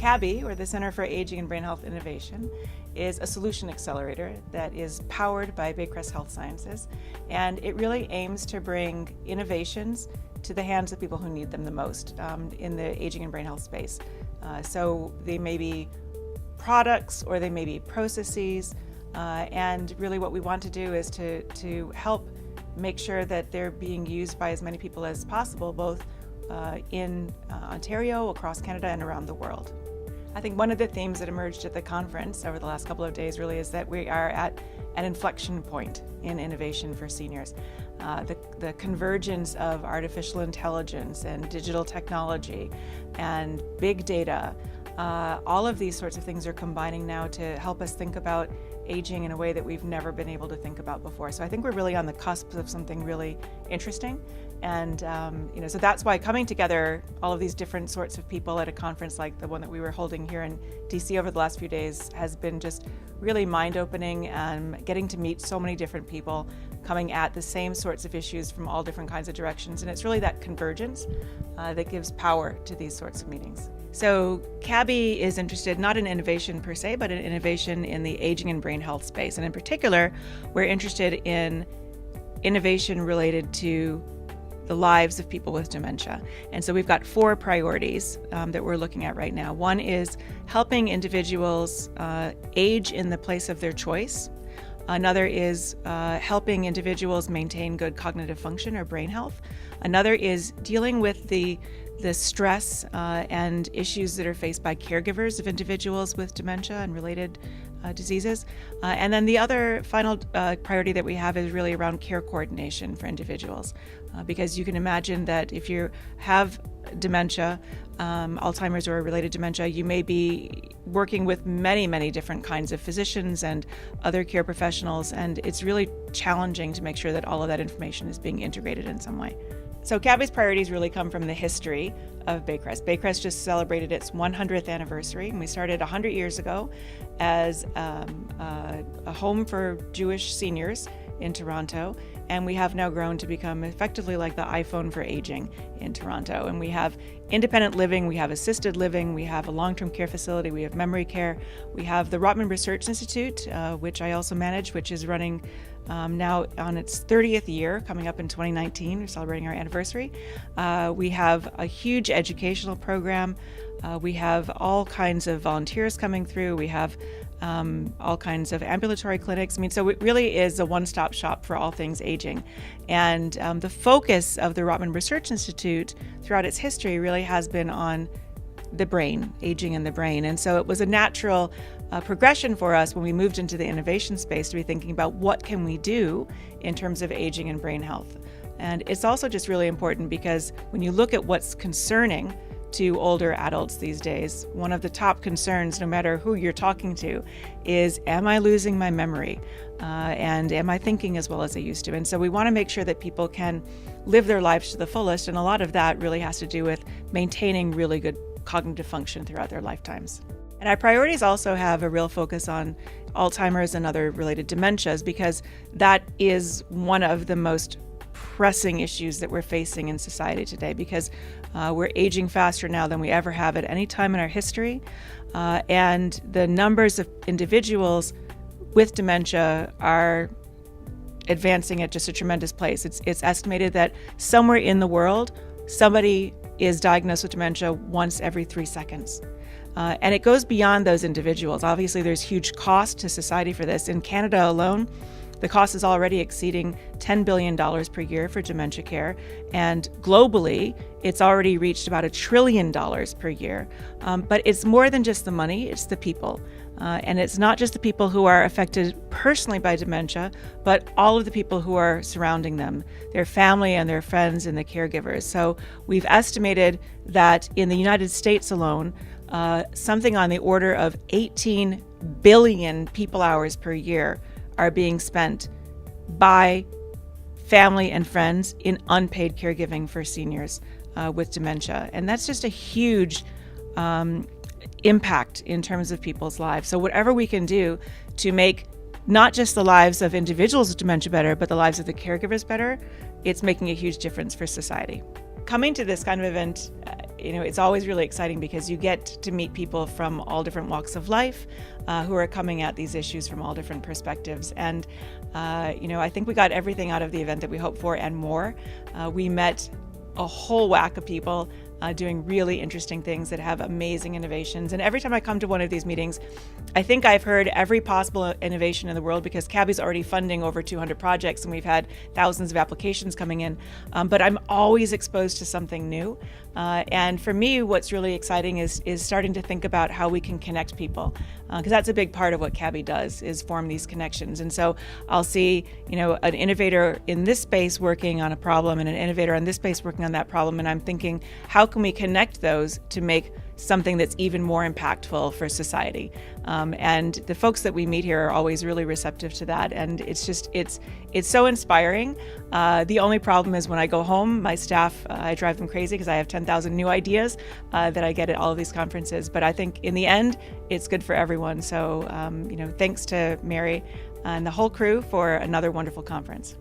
CABHI, or the Center for Aging and Brain Health Innovation, is a solution accelerator that is powered by Baycrest Health Sciences, and it really aims to bring innovations to the hands of people who need them the most in the aging and brain health space. So they may be products or they may be processes, and really what we want to do is to help make sure that they're being used by as many people as possible, both in Ontario, across Canada, and around the world. I think one of the themes that emerged at the conference over the last couple of days really is that we are at an inflection point in innovation for seniors. The convergence of artificial intelligence and digital technology and big data, all of these sorts of things are combining now to help us think about aging in a way that we've never been able to think about before. So I think we're really on the cusp of something really interesting. And so that's why coming together, all of these different sorts of people at a conference like the one that we were holding here in DC over the last few days has been just really mind-opening, and getting to meet so many different people coming at the same sorts of issues from all different kinds of directions. And it's really that convergence that gives power to these sorts of meetings. So CABHI is interested not in innovation per se, but in innovation in the aging and brain health space. And in particular, we're interested in innovation related to the lives of people with dementia. And so we've got 4 priorities that we're looking at right now. One is helping individuals age in the place of their choice. Another is helping individuals maintain good cognitive function or brain health. Another is dealing with the stress and issues that are faced by caregivers of individuals with dementia and related diseases. And then the other final priority that we have is really around care coordination for individuals. Because you can imagine that if you have dementia, Alzheimer's or related dementia, you may be working with many, many different kinds of physicians and other care professionals, and it's really challenging to make sure that all of that information is being integrated in some way. So CABHI's priorities really come from the history of Baycrest. Baycrest just celebrated its 100th anniversary, and we started 100 years ago as a home for Jewish seniors in Toronto, and we have now grown to become effectively like the iPhone for aging in Toronto. And we have independent living, we have assisted living, we have a long-term care facility, we have memory care, we have the Rotman Research Institute, which I also manage, which is running now on its 30th year, coming up in 2019. We're celebrating our anniversary. We have a huge educational program. We have all kinds of volunteers coming through. We have all kinds of ambulatory clinics. I mean, so it really is a one-stop shop for all things aging. And the focus of the Rotman Research Institute throughout its history really has been on the brain, aging in the brain. And so it was a natural progression for us when we moved into the innovation space to be thinking about what can we do in terms of aging and brain health. And it's also just really important because when you look at what's concerning to older adults these days, one of the top concerns, no matter who you're talking to, is, am I losing my memory? And am I thinking as well as I used to? And so we want to make sure that people can live their lives to the fullest, and a lot of that really has to do with maintaining really good cognitive function throughout their lifetimes. And our priorities also have a real focus on Alzheimer's and other related dementias, because that is one of the most pressing issues that we're facing in society today, because we're aging faster now than we ever have at any time in our history. And the numbers of individuals with dementia are advancing at just a tremendous pace. It's estimated that somewhere in the world, somebody is diagnosed with dementia once every 3 seconds. And it goes beyond those individuals. Obviously, there's huge cost to society for this. In Canada alone, the cost is already exceeding $10 billion per year for dementia care. And globally, it's already reached about $1 trillion per year. But it's more than just the money, it's the people. And it's not just the people who are affected personally by dementia, but all of the people who are surrounding them, their family and their friends and the caregivers. So we've estimated that in the United States alone, something on the order of 18 billion people hours per year are being spent by family and friends in unpaid caregiving for seniors with dementia. And that's just a huge impact in terms of people's lives. So whatever we can do to make not just the lives of individuals with dementia better, but the lives of the caregivers better, it's making a huge difference for society. Coming to this kind of event it's always really exciting because you get to meet people from all different walks of life who are coming at these issues from all different perspectives. And, I think we got everything out of the event that we hoped for and more. We met a whole whack of people doing really interesting things that have amazing innovations. And every time I come to one of these meetings, I think I've heard every possible innovation in the world, because CABHI's already funding over 200 projects and we've had thousands of applications coming in. But I'm always exposed to something new. And for me, what's really exciting is starting to think about how we can connect people, because that's a big part of what CABHI does, is form these connections. And so I'll see, an innovator in this space working on a problem and an innovator in this space working on that problem. And I'm thinking, how can we connect those to make something that's even more impactful for society? And the folks that we meet here are always really receptive to that. And it's so inspiring. The only problem is when I go home, my staff, I drive them crazy because I have 10,000 new ideas that I get at all of these conferences. But I think in the end, it's good for everyone. So, thanks to Mary and the whole crew for another wonderful conference.